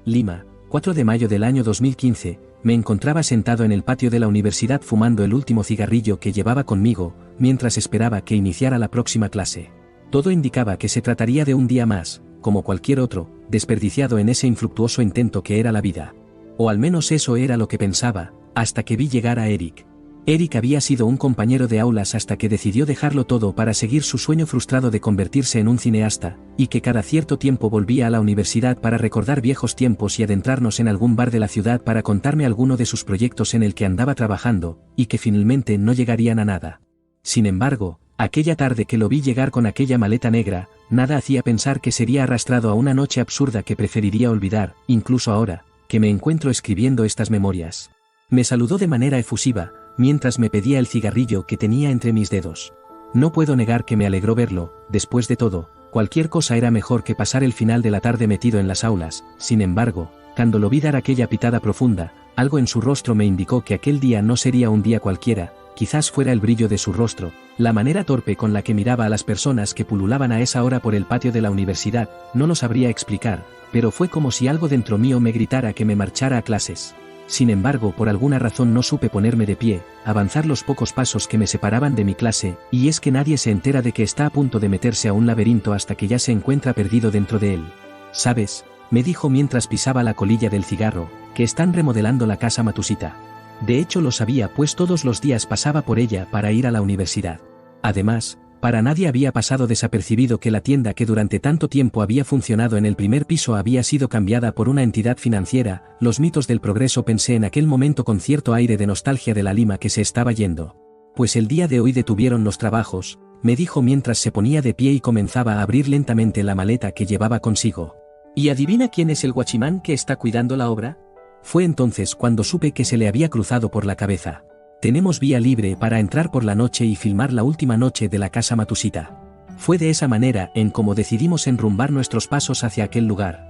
Lima, 4 de mayo del año 2015, me encontraba sentado en el patio de la universidad fumando el último cigarrillo que llevaba conmigo, mientras esperaba que iniciara la próxima clase. Todo indicaba que se trataría de un día más, como cualquier otro, desperdiciado en ese infructuoso intento que era la vida. O al menos eso era lo que pensaba, hasta que vi llegar a Eric. Eric había sido un compañero de aulas hasta que decidió dejarlo todo para seguir su sueño frustrado de convertirse en un cineasta, y que cada cierto tiempo volvía a la universidad para recordar viejos tiempos y adentrarnos en algún bar de la ciudad para contarme alguno de sus proyectos en el que andaba trabajando, y que finalmente no llegarían a nada. Sin embargo, aquella tarde que lo vi llegar con aquella maleta negra, nada hacía pensar que sería arrastrado a una noche absurda que preferiría olvidar, incluso ahora, que me encuentro escribiendo estas memorias. Me saludó de manera efusiva, mientras me pedía el cigarrillo que tenía entre mis dedos. No puedo negar que me alegró verlo, después de todo, cualquier cosa era mejor que pasar el final de la tarde metido en las aulas. Sin embargo, cuando lo vi dar aquella pitada profunda, algo en su rostro me indicó que aquel día no sería un día cualquiera, quizás fuera el brillo de su rostro, la manera torpe con la que miraba a las personas que pululaban a esa hora por el patio de la universidad, no lo sabría explicar, pero fue como si algo dentro mío me gritara que me marchara a clases. Sin embargo, por alguna razón no supe ponerme de pie, avanzar los pocos pasos que me separaban de mi clase, y es que nadie se entera de que está a punto de meterse a un laberinto hasta que ya se encuentra perdido dentro de él. ¿Sabes?, me dijo mientras pisaba la colilla del cigarro, que están remodelando la casa Matusita. De hecho lo sabía, pues todos los días pasaba por ella para ir a la universidad. Además, para nadie había pasado desapercibido que la tienda que durante tanto tiempo había funcionado en el primer piso había sido cambiada por una entidad financiera. Los mitos del progreso, pensé en aquel momento con cierto aire de nostalgia de la Lima que se estaba yendo. Pues el día de hoy detuvieron los trabajos, me dijo mientras se ponía de pie y comenzaba a abrir lentamente la maleta que llevaba consigo. ¿Y adivina quién es el guachimán que está cuidando la obra? Fue entonces cuando supe que se le había cruzado por la cabeza. Tenemos vía libre para entrar por la noche y filmar la última noche de la casa Matusita. Fue de esa manera en cómo decidimos enrumbar nuestros pasos hacia aquel lugar.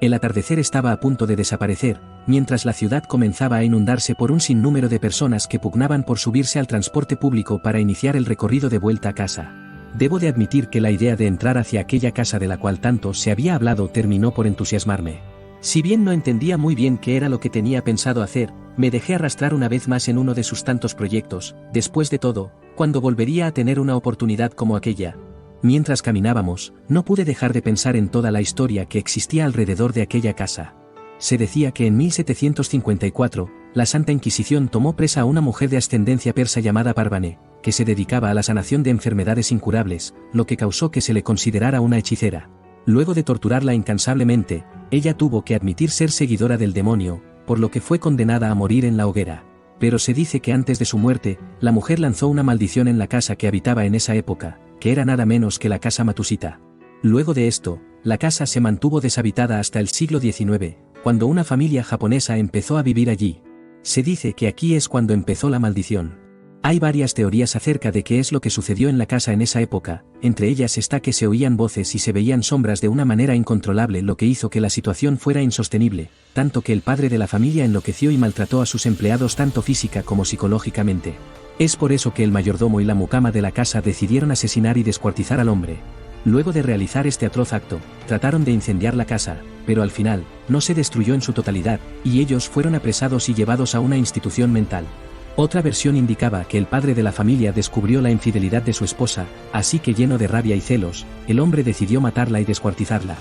El atardecer estaba a punto de desaparecer, mientras la ciudad comenzaba a inundarse por un sinnúmero de personas que pugnaban por subirse al transporte público para iniciar el recorrido de vuelta a casa. Debo de admitir que la idea de entrar hacia aquella casa de la cual tanto se había hablado terminó por entusiasmarme. Si bien no entendía muy bien qué era lo que tenía pensado hacer, me dejé arrastrar una vez más en uno de sus tantos proyectos. Después de todo, ¿cuándo volvería a tener una oportunidad como aquella? Mientras caminábamos, no pude dejar de pensar en toda la historia que existía alrededor de aquella casa. Se decía que en 1754, la Santa Inquisición tomó presa a una mujer de ascendencia persa llamada Parvané, que se dedicaba a la sanación de enfermedades incurables, lo que causó que se le considerara una hechicera. Luego de torturarla incansablemente, ella tuvo que admitir ser seguidora del demonio, por lo que fue condenada a morir en la hoguera. Pero se dice que antes de su muerte, la mujer lanzó una maldición en la casa que habitaba en esa época, que era nada menos que la casa Matusita. Luego de esto, la casa se mantuvo deshabitada hasta el siglo XIX, cuando una familia japonesa empezó a vivir allí. Se dice que aquí es cuando empezó la maldición. Hay varias teorías acerca de qué es lo que sucedió en la casa en esa época, entre ellas está que se oían voces y se veían sombras de una manera incontrolable, lo que hizo que la situación fuera insostenible, tanto que el padre de la familia enloqueció y maltrató a sus empleados tanto física como psicológicamente. Es por eso que el mayordomo y la mucama de la casa decidieron asesinar y descuartizar al hombre. Luego de realizar este atroz acto, trataron de incendiar la casa, pero al final, no se destruyó en su totalidad, y ellos fueron apresados y llevados a una institución mental. Otra versión indicaba que el padre de la familia descubrió la infidelidad de su esposa, así que lleno de rabia y celos, el hombre decidió matarla y descuartizarla.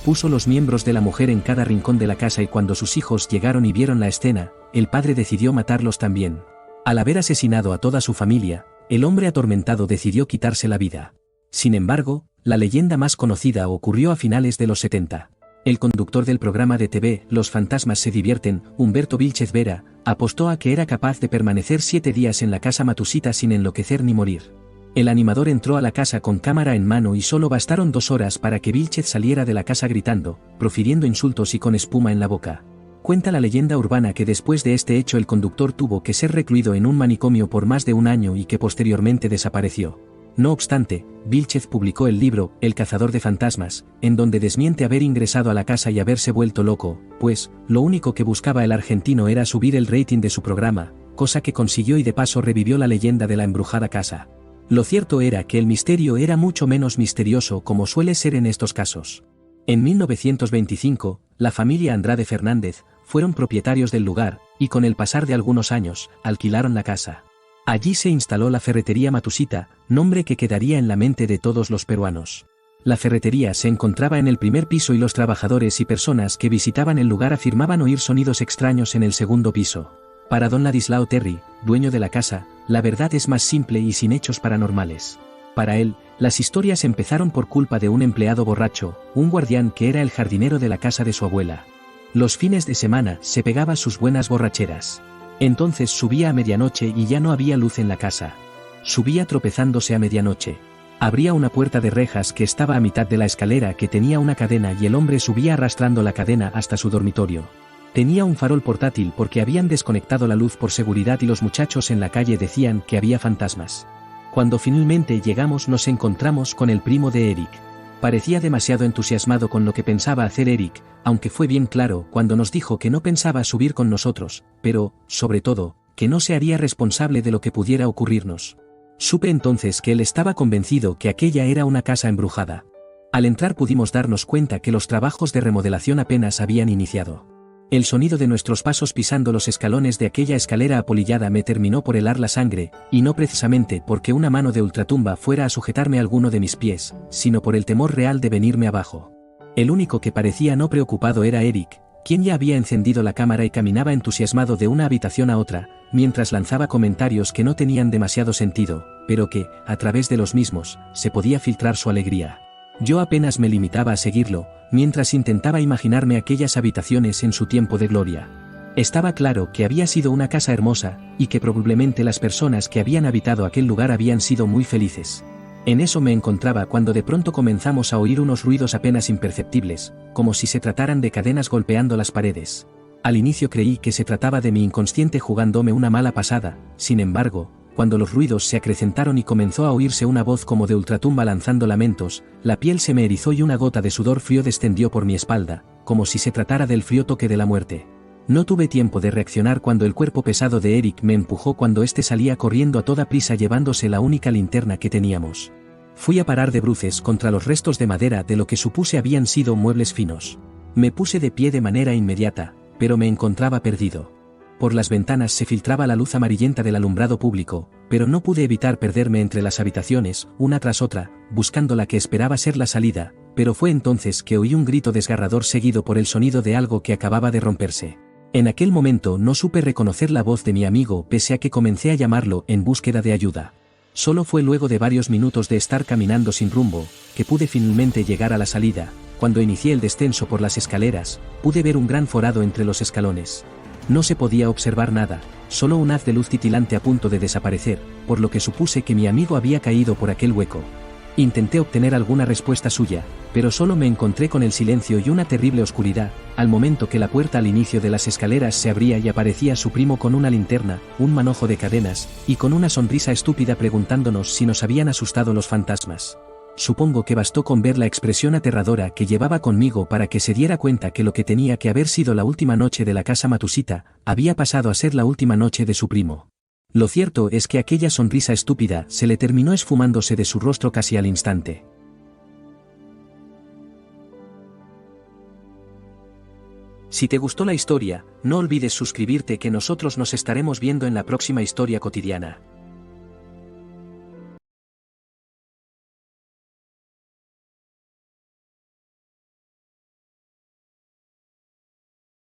Puso los miembros de la mujer en cada rincón de la casa y cuando sus hijos llegaron y vieron la escena, el padre decidió matarlos también. Al haber asesinado a toda su familia, el hombre atormentado decidió quitarse la vida. Sin embargo, la leyenda más conocida ocurrió a finales de los 70. El conductor del programa de TV Los fantasmas se divierten, Humberto Vilchez Vera, apostó a que era capaz de permanecer 7 días en la casa Matusita sin enloquecer ni morir. El animador entró a la casa con cámara en mano y solo bastaron 2 horas para que Vilchez saliera de la casa gritando, profiriendo insultos y con espuma en la boca. Cuenta la leyenda urbana que después de este hecho el conductor tuvo que ser recluido en un manicomio por más de 1 año y que posteriormente desapareció. No obstante, Vilchez publicó el libro El cazador de fantasmas, en donde desmiente haber ingresado a la casa y haberse vuelto loco, pues, lo único que buscaba el argentino era subir el rating de su programa, cosa que consiguió y de paso revivió la leyenda de la embrujada casa. Lo cierto era que el misterio era mucho menos misterioso como suele ser en estos casos. En 1925, la familia Andrade Fernández fueron propietarios del lugar, y con el pasar de algunos años, alquilaron la casa. Allí se instaló la ferretería Matusita, nombre que quedaría en la mente de todos los peruanos. La ferretería se encontraba en el primer piso y los trabajadores y personas que visitaban el lugar afirmaban oír sonidos extraños en el segundo piso. Para don Ladislao Terry, dueño de la casa, la verdad es más simple y sin hechos paranormales. Para él, las historias empezaron por culpa de un empleado borracho, un guardián que era el jardinero de la casa de su abuela. Los fines de semana se pegaba sus buenas borracheras. Entonces subía a medianoche y ya no había luz en la casa. Subía tropezándose a medianoche. Abría una puerta de rejas que estaba a mitad de la escalera que tenía una cadena y el hombre subía arrastrando la cadena hasta su dormitorio. Tenía un farol portátil porque habían desconectado la luz por seguridad y los muchachos en la calle decían que había fantasmas. Cuando finalmente llegamos nos encontramos con el primo de Eric. Parecía demasiado entusiasmado con lo que pensaba hacer Eric, aunque fue bien claro cuando nos dijo que no pensaba subir con nosotros, pero, sobre todo, que no se haría responsable de lo que pudiera ocurrirnos. Supe entonces que él estaba convencido que aquella era una casa embrujada. Al entrar pudimos darnos cuenta que los trabajos de remodelación apenas habían iniciado. El sonido de nuestros pasos pisando los escalones de aquella escalera apolillada me terminó por helar la sangre, y no precisamente porque una mano de ultratumba fuera a sujetarme alguno de mis pies, sino por el temor real de venirme abajo. El único que parecía no preocupado era Eric, quien ya había encendido la cámara y caminaba entusiasmado de una habitación a otra, mientras lanzaba comentarios que no tenían demasiado sentido, pero que, a través de los mismos, se podía filtrar su alegría. Yo apenas me limitaba a seguirlo, mientras intentaba imaginarme aquellas habitaciones en su tiempo de gloria. Estaba claro que había sido una casa hermosa, y que probablemente las personas que habían habitado aquel lugar habían sido muy felices. En eso me encontraba cuando de pronto comenzamos a oír unos ruidos apenas imperceptibles, como si se trataran de cadenas golpeando las paredes. Al inicio creí que se trataba de mi inconsciente jugándome una mala pasada, sin embargo, cuando los ruidos se acrecentaron y comenzó a oírse una voz como de ultratumba lanzando lamentos, la piel se me erizó y una gota de sudor frío descendió por mi espalda, como si se tratara del frío toque de la muerte. No tuve tiempo de reaccionar cuando el cuerpo pesado de Eric me empujó cuando éste salía corriendo a toda prisa llevándose la única linterna que teníamos. Fui a parar de bruces contra los restos de madera de lo que supuse habían sido muebles finos. Me puse de pie de manera inmediata, pero me encontraba perdido. Por las ventanas se filtraba la luz amarillenta del alumbrado público, pero no pude evitar perderme entre las habitaciones, una tras otra, buscando la que esperaba ser la salida, pero fue entonces que oí un grito desgarrador seguido por el sonido de algo que acababa de romperse. En aquel momento no supe reconocer la voz de mi amigo pese a que comencé a llamarlo en búsqueda de ayuda. Solo fue luego de varios minutos de estar caminando sin rumbo, que pude finalmente llegar a la salida. Cuando inicié el descenso por las escaleras, pude ver un gran forado entre los escalones. No se podía observar nada, solo un haz de luz titilante a punto de desaparecer, por lo que supuse que mi amigo había caído por aquel hueco. Intenté obtener alguna respuesta suya, pero solo me encontré con el silencio y una terrible oscuridad, al momento que la puerta al inicio de las escaleras se abría y aparecía su primo con una linterna, un manojo de cadenas, y con una sonrisa estúpida preguntándonos si nos habían asustado los fantasmas. Supongo que bastó con ver la expresión aterradora que llevaba conmigo para que se diera cuenta que lo que tenía que haber sido la última noche de la casa Matusita, había pasado a ser la última noche de su primo. Lo cierto es que aquella sonrisa estúpida se le terminó esfumándose de su rostro casi al instante. Si te gustó la historia, no olvides suscribirte que nosotros nos estaremos viendo en la próxima historia cotidiana.